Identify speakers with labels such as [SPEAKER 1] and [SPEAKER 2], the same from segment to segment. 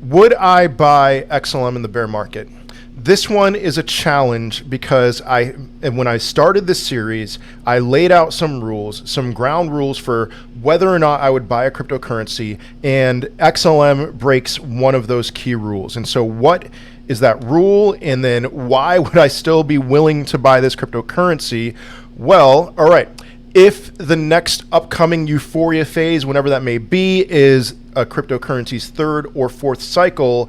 [SPEAKER 1] Would I buy XLM in the bear market? This one is a challenge because when I started this series, I laid out some rules, some ground rules for whether or not I would buy a cryptocurrency, and XLM breaks one of those key rules. And so what is that rule? And then why would I still be willing to buy this cryptocurrency? Well, all right. If the next upcoming euphoria phase, whenever that may be, is a cryptocurrency's third or fourth cycle,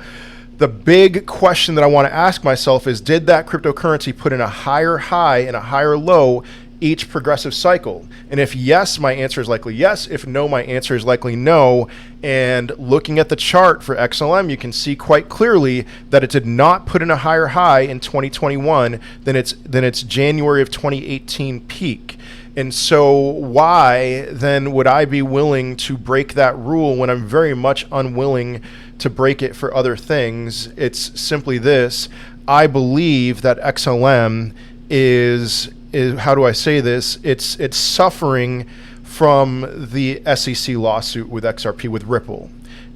[SPEAKER 1] the big question that I want to ask myself is, did that cryptocurrency put in a higher high and a higher low each progressive cycle? And if yes, my answer is likely yes. If no, my answer is likely no. And looking at the chart for XLM, you can see quite clearly that it did not put in a higher high in 2021 than its January of 2018 peak. And so why then would I be willing to break that rule when I'm very much unwilling to break it for other things? It's simply this. I believe that XLM is how do I say this? It's suffering from the SEC lawsuit with XRP with Ripple.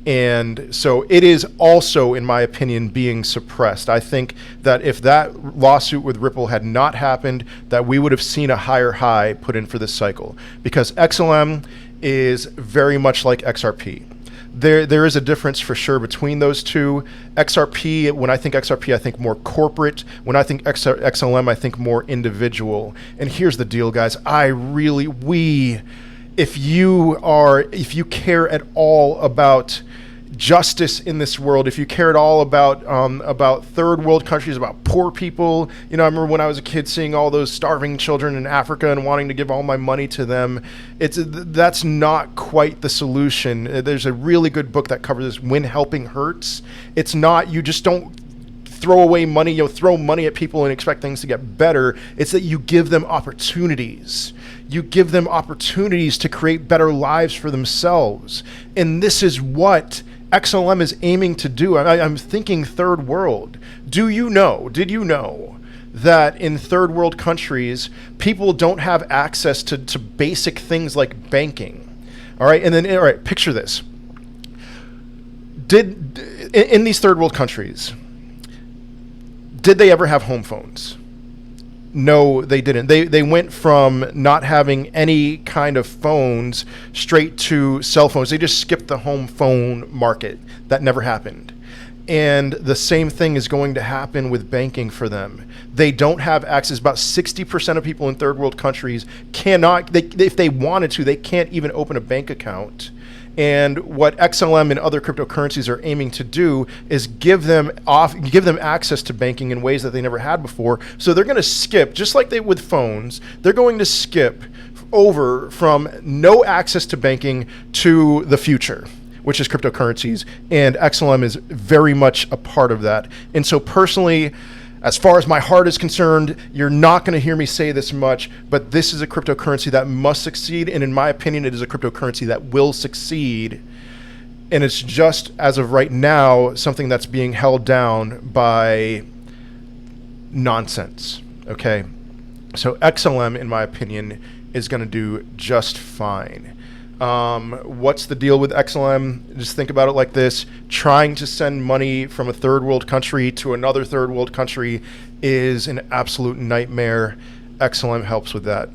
[SPEAKER 1] And so it is also, in my opinion, being suppressed. I think that if that lawsuit with Ripple had not happened, that we would have seen a higher high put in for this cycle, because XLM is very much like XRP. There is a difference for sure between those two. XRP, when I think XRP, I think more corporate. When I think XLM, I think more individual. And here's the deal, guys. If you care at all about justice in this world, if you care at all about third world countries, about poor people, I remember when I was a kid seeing all those starving children in Africa and wanting to give all my money to them. That's not quite the solution. There's a really good book that covers this, When Helping Hurts. It's not, you just don't throw away money, throw money at people and expect things to get better. It's that you give them opportunities. You give them opportunities to create better lives for themselves. And this is what XLM is aiming to do. I'm thinking third world. Did you know that in third world countries, people don't have access to basic things like banking? All right, and then, all right, picture this. In these third world countries, did they ever have home phones? No, they didn't. They went from not having any kind of phones straight to cell phones. They just skipped the home phone market. That never happened. And the same thing is going to happen with banking for them. They don't have access. About 60% of people in third world countries cannot, if they wanted to, they can't even open a bank account. And what XLM and other cryptocurrencies are aiming to do is give them access to banking in ways that they never had before. So they're going to skip, just like they with phones, they're going to skip over from no access to banking to the future, which is cryptocurrencies. And XLM is very much a part of that. And so personally, as far as my heart is concerned, you're not going to hear me say this much, but this is a cryptocurrency that must succeed. And in my opinion, it is a cryptocurrency that will succeed. And it's just, as of right now, something that's being held down by nonsense. Okay? So XLM, in my opinion, is going to do just fine. What's the deal with XLM? Just think about it like this. Trying to send money from a third world country to another third world country is an absolute nightmare. XLM helps with that.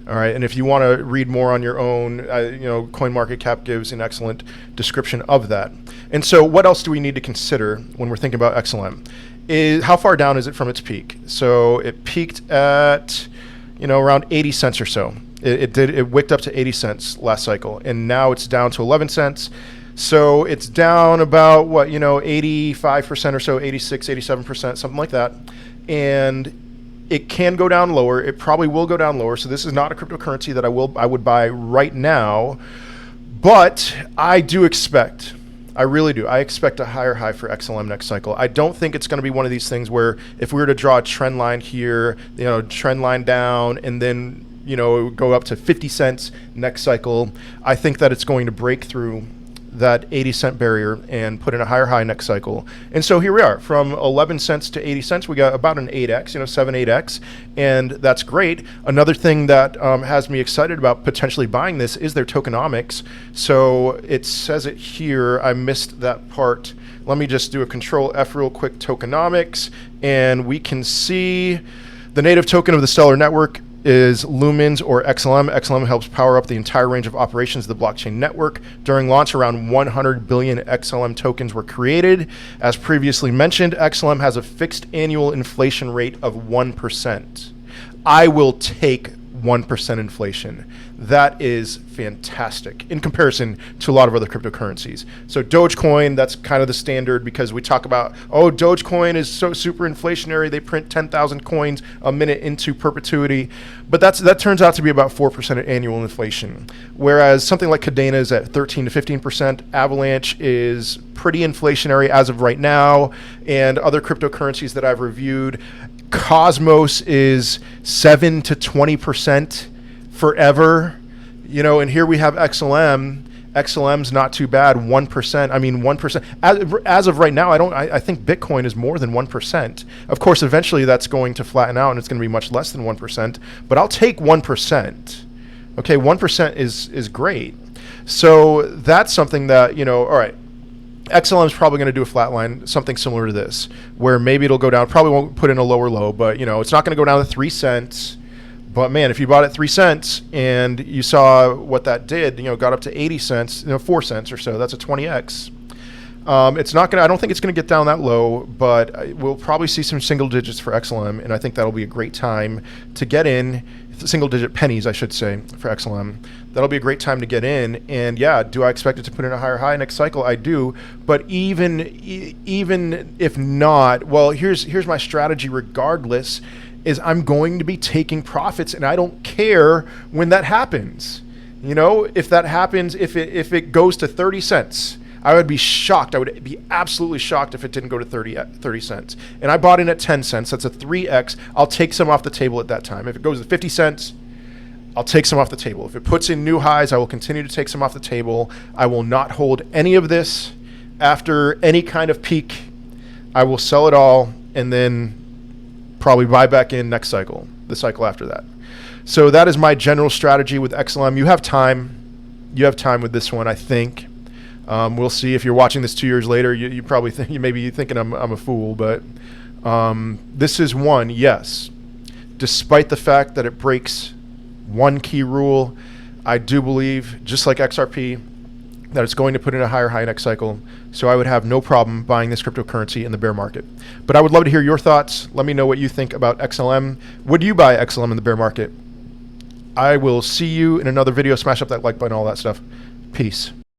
[SPEAKER 1] All right, and if you want to read more on your own, CoinMarketCap gives an excellent description of that. And so what else do we need to consider when we're thinking about XLM? How far down is it from its peak? So it peaked at, around 80 cents or so. It wicked up to 80 cents last cycle, and now it's down to 11 cents. So it's down about 85% or so, 86, 87%, something like that. And it can go down lower. It probably will go down lower. So this is not a cryptocurrency that I would buy right now, but I really do. I expect a higher high for XLM next cycle. I don't think it's going to be one of these things where if we were to draw a trend line here, trend line down, and then go up to 50 cents next cycle. I think that it's going to break through that 80 cent barrier and put in a higher high next cycle. And so here we are, from 11 cents to 80 cents, we got about an 8x, 7-8x, and that's great. Another thing that has me excited about potentially buying this is their tokenomics. So it says it here, I missed that part. Let me just do a Control F real quick, tokenomics, and we can see the native token of the Stellar Network is Lumens or XLM. XLM helps power up the entire range of operations of the blockchain network. During launch, around 100 billion XLM tokens were created. As previously mentioned, XLM has a fixed annual inflation rate of 1%. I will take 1% inflation. That is fantastic in comparison to a lot of other cryptocurrencies. So Dogecoin, that's kind of the standard, because we talk about, oh, Dogecoin is so super inflationary. They print 10,000 coins a minute into perpetuity. But that turns out to be about 4% annual inflation. Whereas something like Cadena is at 13 to 15%. Avalanche is pretty inflationary as of right now. And other cryptocurrencies that I've reviewed, Cosmos is 7 to 20% forever, and here we have XLM. XLM's not too bad, 1%. I mean, 1%. As of right now, I think Bitcoin is more than 1%. Of course, eventually that's going to flatten out and it's going to be much less than 1%, but I'll take 1%. Okay, 1% is great. So that's something that, all right, XLM is probably going to do a flat line, something similar to this, where maybe it'll go down, probably won't put in a lower low, but it's not going to go down to 3 cents. But man, if you bought at 3 cents and you saw what that did, got up to 80 cents, 4 cents or so, that's a 20x. It's not going to, I don't think it's going to get down that low, but we'll probably see some single digits for XLM, and I think that'll be a great time to get in, single digit pennies, I should say, for XLM. That'll be a great time to get in. And yeah, do I expect it to put in a higher high next cycle? I do. But even if not, well, here's my strategy regardless, is I'm going to be taking profits, and I don't care when that happens. If that happens, if it goes to 30 cents, I would be shocked. I would be absolutely shocked if it didn't go to 30 cents. And I bought in at 10 cents. That's a 3x. I'll take some off the table at that time. If it goes to 50 cents, I'll take some off the table. If it puts in new highs, I will continue to take some off the table. I will not hold any of this after any kind of peak. I will sell it all and then probably buy back in next cycle, the cycle after that. So that is my general strategy with XLM. You have time. You have time with this one, I think. We'll see. If you're watching this 2 years later, you probably think, you may be thinking I'm a fool, but this is one, yes. Despite the fact that it breaks one key rule, I do believe, just like XRP, that it's going to put in a higher high next cycle. So I would have no problem buying this cryptocurrency in the bear market. But I would love to hear your thoughts. Let me know what you think about XLM. Would you buy XLM in the bear market? I will see you in another video. Smash up that like button, all that stuff. Peace.